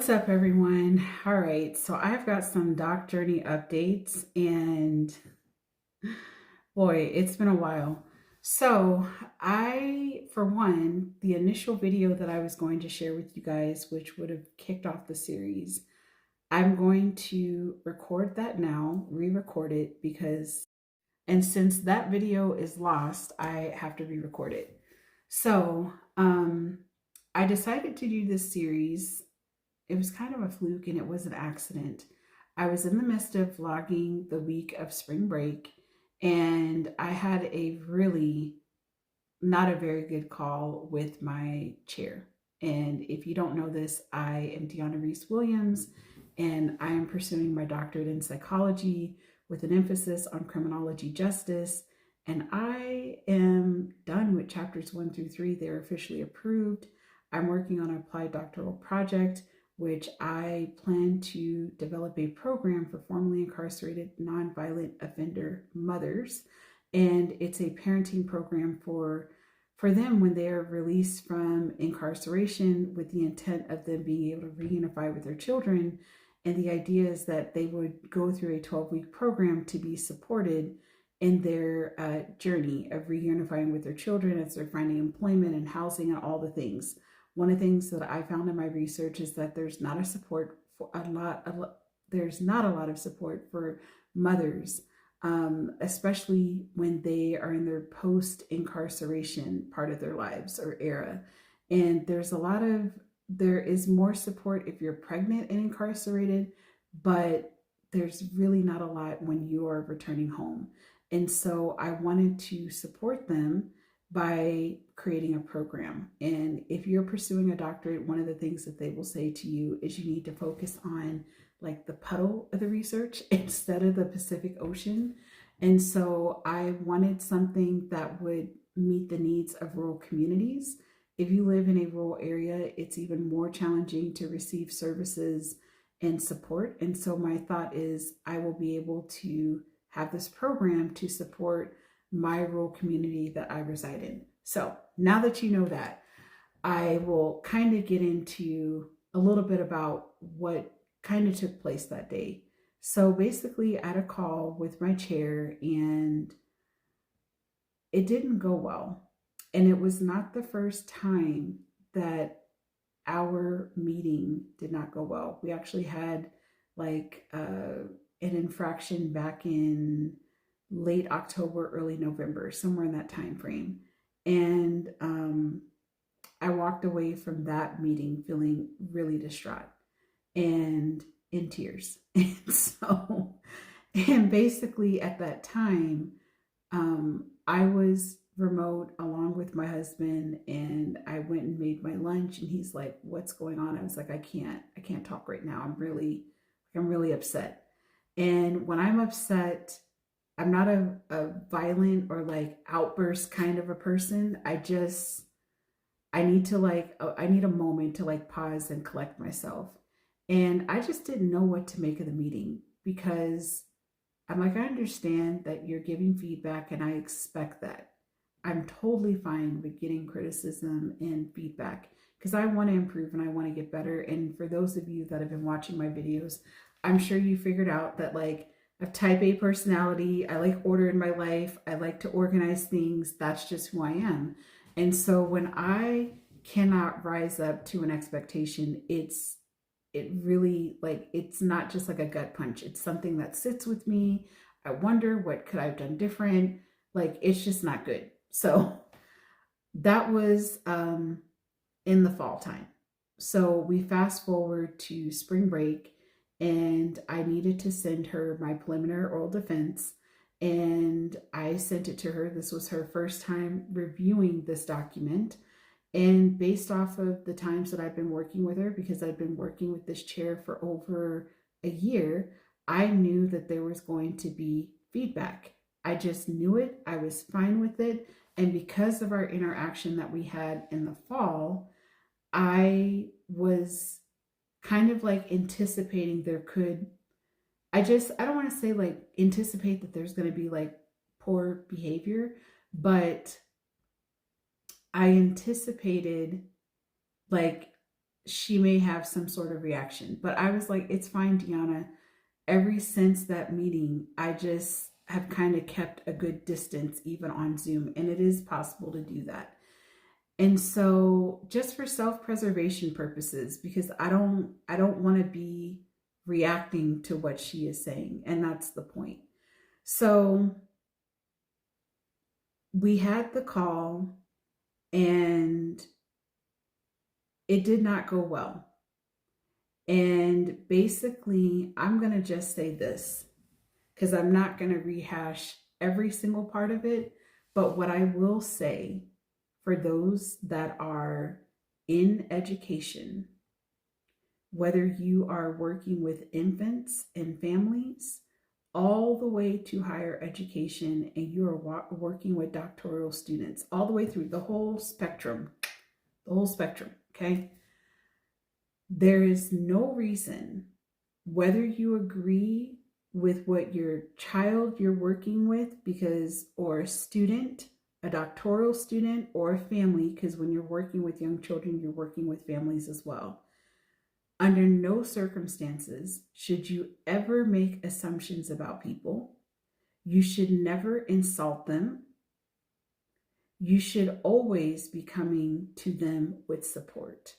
What's up, everyone? All right, so I've got some Doc Journey updates, and boy, it's been a while. So, for one, the initial video that I was going to share with you guys, which would have kicked off the series, I'm going to record that now, re record it and since that video is lost, I have to re record it. So, I decided to do this series. It was kind of a fluke and it was an accident. I was in the midst of vlogging the week of spring break, and I had a really not a very good call with my chair. And if you don't know this, I am Deanna Reese Williams, and I am pursuing my doctorate in psychology with an emphasis on criminology justice. And I am done with chapters 1 through 3. They're officially approved. I'm working on an applied doctoral project, which I plan to develop a program for formerly incarcerated nonviolent offender mothers. And it's a parenting program for them when they are released from incarceration, with the intent of them being able to reunify with their children. And the idea is that they would go through a 12-week program to be supported in their journey of reunifying with their children as they're finding employment and housing and all the things. One of the things that I found in my research is that there's not a lot of support for mothers, especially when they are in their post-incarceration part of their lives or era. And there is more support if you're pregnant and incarcerated, but there's really not a lot when you are returning home. And so I wanted to support them by creating a program. And if you're pursuing a doctorate, one of the things that they will say to you is you need to focus on like the puddle of the research instead of the Pacific Ocean. And so I wanted something that would meet the needs of rural communities. If you live in a rural area, it's even more challenging to receive services and support. And so my thought is I will be able to have this program to support my rural community that I reside in. So now that you know that, I will kind of get into a little bit about what kind of took place that day. So basically, I had a call with my chair and it didn't go well. And it was not the first time that our meeting did not go well. We actually had like an infraction back in late October, early November, somewhere in that time frame. And I walked away from that meeting feeling really distraught and in tears. And basically at that time, I was remote along with my husband, and I went and made my lunch, and he's like, "What's going on?" I was like, I can't talk right now. I'm really upset. And when I'm upset, I'm not a violent or like outburst kind of a person. I need a moment to like pause and collect myself. And I just didn't know what to make of the meeting, because I'm like, I understand that you're giving feedback and I expect that. I'm totally fine with getting criticism and feedback because I want to improve and I want to get better. And for those of you that have been watching my videos, I'm sure you figured out that like I have type A personality. I like order in my life. I like to organize things. That's just who I am. And so when I cannot rise up to an expectation, it really like, it's not just like a gut punch. It's something that sits with me. I wonder what could I have done different? Like, it's just not good. So that was in the fall time. So we fast forward to spring break, and I needed to send her my preliminary oral defense, and I sent it to her. This was her first time reviewing this document. And based off of the times that I've been working with her, because I've been working with this chair for over a year, I knew that there was going to be feedback. I just knew it. I was fine with it. And because of our interaction that we had in the fall, I was kind of like anticipating I don't want to say like anticipate that there's going to be like poor behavior, but I anticipated like she may have some sort of reaction. But I was like, it's fine, Deanna. Ever since that meeting, I just have kind of kept a good distance even on Zoom, and it is possible to do that. And so just for self-preservation purposes, because I don't want to be reacting to what she is saying, and that's the point. So we had the call, and it did not go well. And basically, I'm going to just say this because I'm not going to rehash every single part of it. But what I will say for those that are in education, whether you are working with infants and families, all the way to higher education, and you are working with doctoral students, all the way through the whole spectrum, okay? There is no reason, whether you agree with what your child you're working with, because, or a student, a doctoral student, or a family, because when you're working with young children, you're working with families as well. Under no circumstances should you ever make assumptions about people. You should never insult them. You should always be coming to them with support.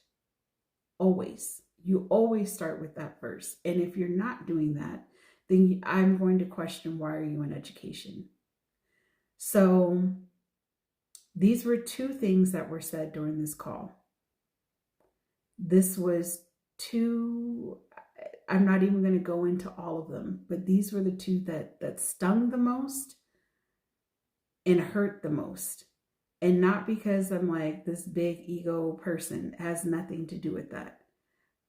Always. You always start with that first. And if you're not doing that, then I'm going to question, why are you in education? So these were two things that were said during this call. This was two, I'm not even going to go into all of them, but these were the two that stung the most and hurt the most. And not because I'm like this big ego person, it has nothing to do with that.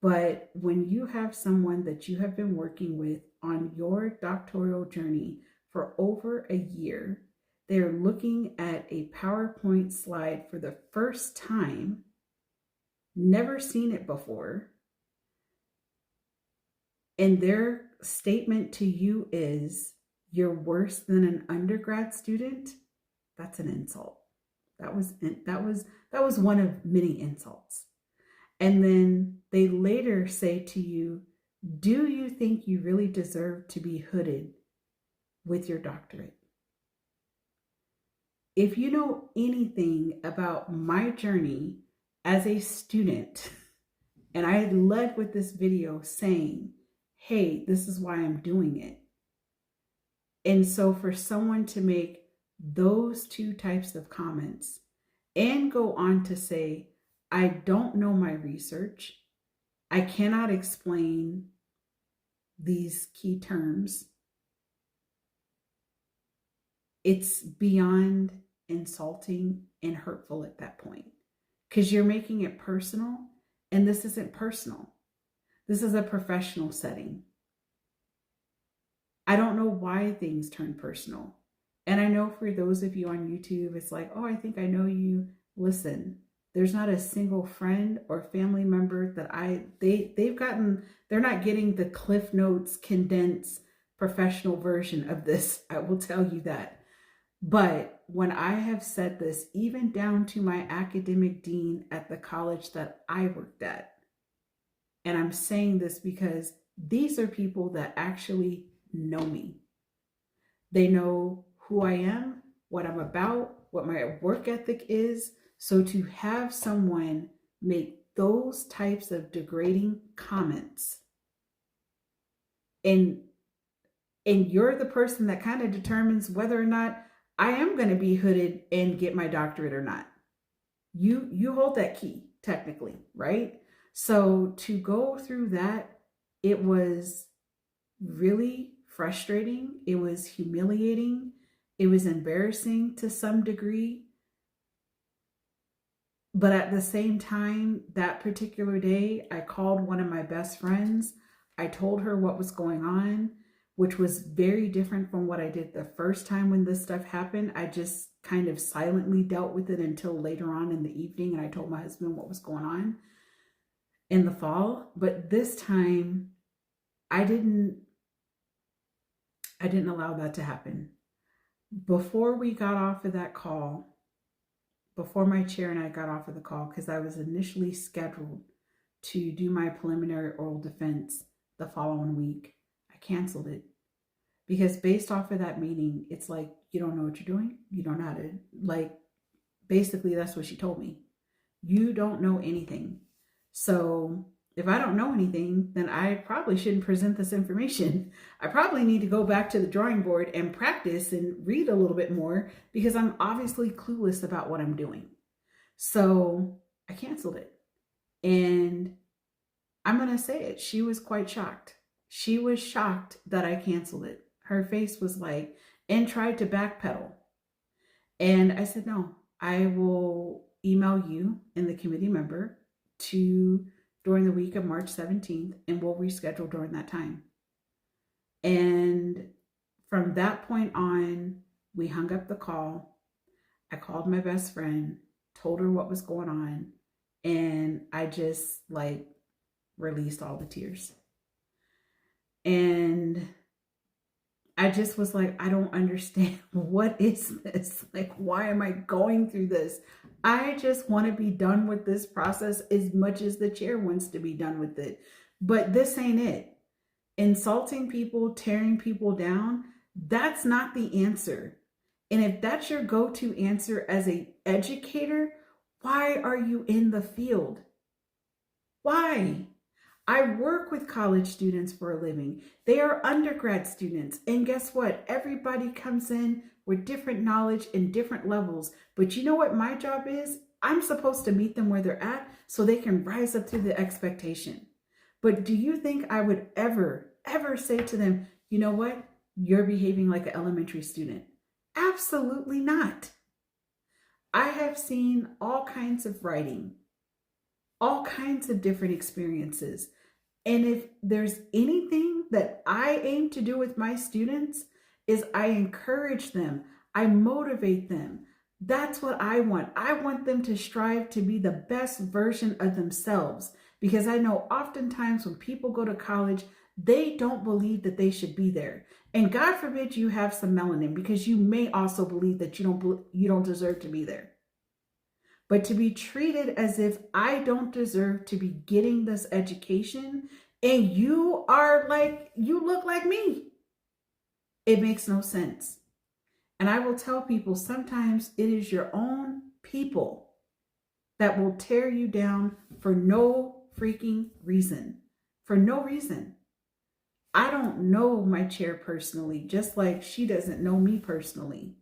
But when you have someone that you have been working with on your doctoral journey for over a year, they're looking at a PowerPoint slide for the first time, never seen it before, and their statement to you is, you're worse than an undergrad student, that's an insult. That was one of many insults. And then they later say to you, do you think you really deserve to be hooded with your doctorate? If you know anything about my journey as a student, and I led with this video saying, hey, this is why I'm doing it. And so for someone to make those two types of comments and go on to say, I don't know my research, I cannot explain these key terms, it's beyond insulting and hurtful at that point, because you're making it personal, and this isn't personal. This is a professional setting. I don't know why things turn personal. And I know for those of you on YouTube, it's like, oh, I think I know you. Listen, there's not a single friend or family member that they're not getting the Cliff Notes condensed professional version of this. I will tell you that. But when I have said this, even down to my academic dean at the college that I worked at, and I'm saying this because these are people that actually know me. They know who I am, what I'm about, what my work ethic is. So to have someone make those types of degrading comments, and you're the person that kind of determines whether or not I am going to be hooded and get my doctorate or not. You hold that key, technically, right? So to go through that, it was really frustrating. It was humiliating. It was embarrassing to some degree. But at the same time, that particular day, I called one of my best friends. I told her what was going on, which was very different from what I did the first time when this stuff happened. I just kind of silently dealt with it until later on in the evening, and I told my husband what was going on in the fall. But this time, I didn't allow that to happen. Before we got off of that call, before my chair and I got off of the call, because I was initially scheduled to do my preliminary oral defense the following week. I canceled it because based off of that meeting, it's like, you don't know what you're doing. You don't know how to, like, basically that's what she told me. You don't know anything. So if I don't know anything, then I probably shouldn't present this information. I probably need to go back to the drawing board and practice and read a little bit more because I'm obviously clueless about what I'm doing. So I canceled it. And I'm going to say it. She was quite shocked. She was shocked that I canceled it. Her face was like, and tried to backpedal. And I said, no, I will email you and the committee member during the week of March 17th, and we'll reschedule during that time. And from that point on, we hung up the call. I called my best friend, told her what was going on, and I just like released all the tears. And I just was like, I don't understand. What is this? Like, why am I going through this? I just want to be done with this process as much as the chair wants to be done with it. But this ain't it. Insulting people, tearing people down, that's not the answer. And if that's your go-to answer as an educator, why are you in the field? Why? I work with college students for a living. They are undergrad students. And guess what? Everybody comes in with different knowledge and different levels. But you know what my job is? I'm supposed to meet them where they're at so they can rise up to the expectation. But do you think I would ever say to them, you know what? You're behaving like an elementary student? Absolutely not. I have seen all kinds of writing, all kinds of different experiences. And if there's anything that I aim to do with my students is I encourage them, I motivate them. That's what I want. I want them to strive to be the best version of themselves, because I know oftentimes when people go to college, they don't believe that they should be there. And God forbid you have some melanin, because you may also believe that you don't deserve to be there. But to be treated as if I don't deserve to be getting this education and you look like me, it makes no sense. And I will tell people sometimes it is your own people that will tear you down for no freaking reason. For no reason. I don't know my chair personally, just like she doesn't know me personally.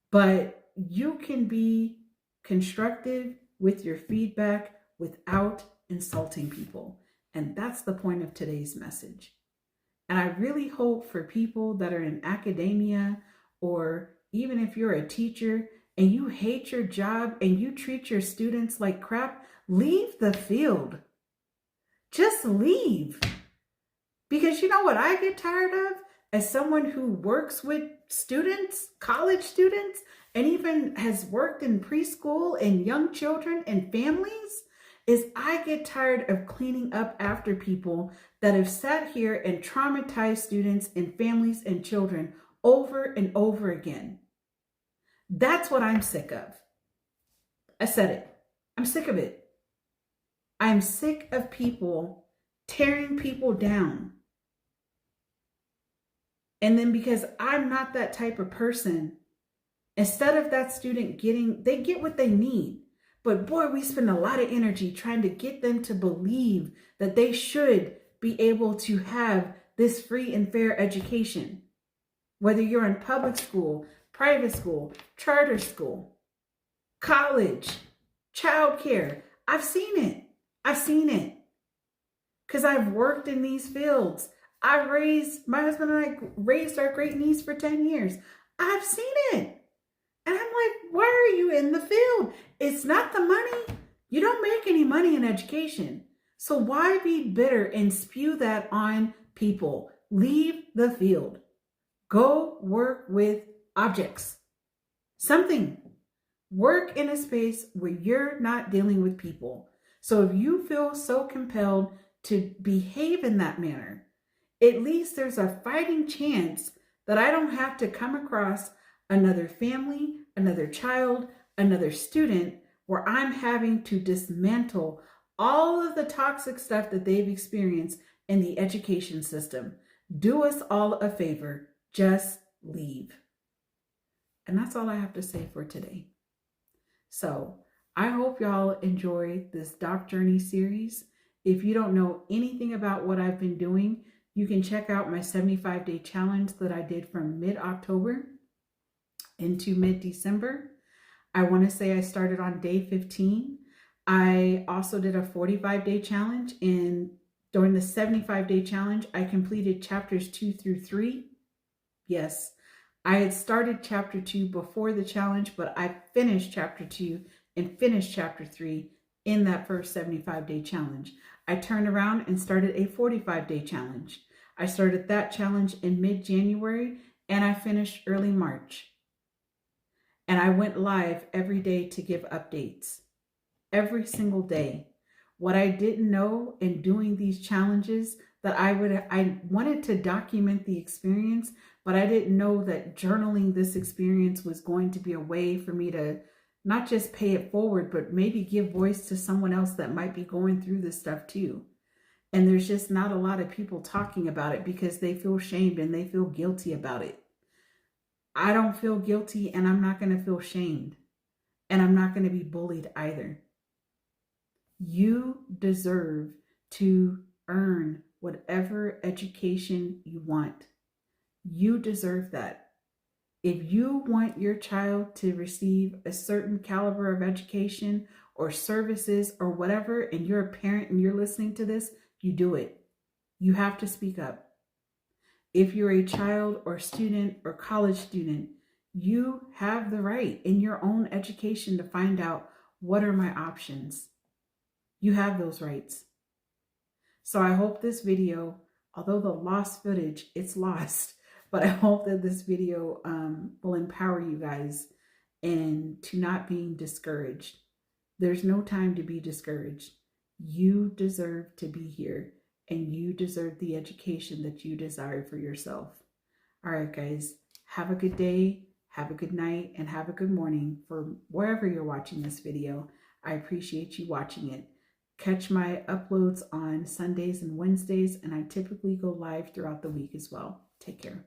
But you can be constructive with your feedback without insulting people. And that's the point of today's message. And I really hope for people that are in academia, or even if you're a teacher and you hate your job and you treat your students like crap, leave the field. Just leave. Because you know what I get tired of as someone who works with students, college students, and even has worked in preschool and young children and families, is I get tired of cleaning up after people that have sat here and traumatized students and families and children over and over again. That's what I'm sick of. I said it. I'm sick of it. I'm sick of people tearing people down. And then because I'm not that type of person, instead of that student they get what they need. But boy, we spend a lot of energy trying to get them to believe that they should be able to have this free and fair education. Whether you're in public school, private school, charter school, college, childcare. I've seen it. Because I've worked in these fields. My husband and I raised our great niece for 10 years. I've seen it. And I'm like, why are you in the field? It's not the money. You don't make any money in education. So why be bitter and spew that on people? Leave the field. Go work with objects. Something. Work in a space where you're not dealing with people. So if you feel so compelled to behave in that manner, at least there's a fighting chance that I don't have to come across another family, another child, another student where I'm having to dismantle all of the toxic stuff that they've experienced in the education system. Do us all a favor, just leave. And that's all I have to say for today. So I hope y'all enjoy this Doc Journey series. If you don't know anything about what I've been doing, you can check out my 75-day challenge that I did from mid-October into mid-December. I want to say I started on day 15. I also did a 45-day challenge, and during the 75-day challenge, I completed chapters 2 through 3. Yes, I had started chapter 2 before the challenge, but I finished chapter 2 and finished chapter 3 in that first 75-day challenge. I turned around and started a 45-day challenge. I started that challenge in mid-January and I finished early March. And I went live every day to give updates. Every single day. What I didn't know in doing these challenges, that I wanted to document the experience, but I didn't know that journaling this experience was going to be a way for me to not just pay it forward, but maybe give voice to someone else that might be going through this stuff too. And there's just not a lot of people talking about it because they feel shamed and they feel guilty about it. I don't feel guilty, and I'm not going to feel shamed, and I'm not going to be bullied either. You deserve to earn whatever education you want. You deserve that. If you want your child to receive a certain caliber of education or services or whatever, and you're a parent and you're listening to this, you do it. You have to speak up. If you're a child or student or college student, you have the right in your own education to find out, what are my options? You have those rights. So I hope this video, although the lost footage, it's lost, but I hope that this video will empower you guys and to not being discouraged. There's no time to be discouraged. You deserve to be here, and you deserve the education that you desire for yourself. All right, guys, have a good day, have a good night, and have a good morning for wherever you're watching this video. I appreciate you watching it. Catch my uploads on Sundays and Wednesdays, and I typically go live throughout the week as well. Take care.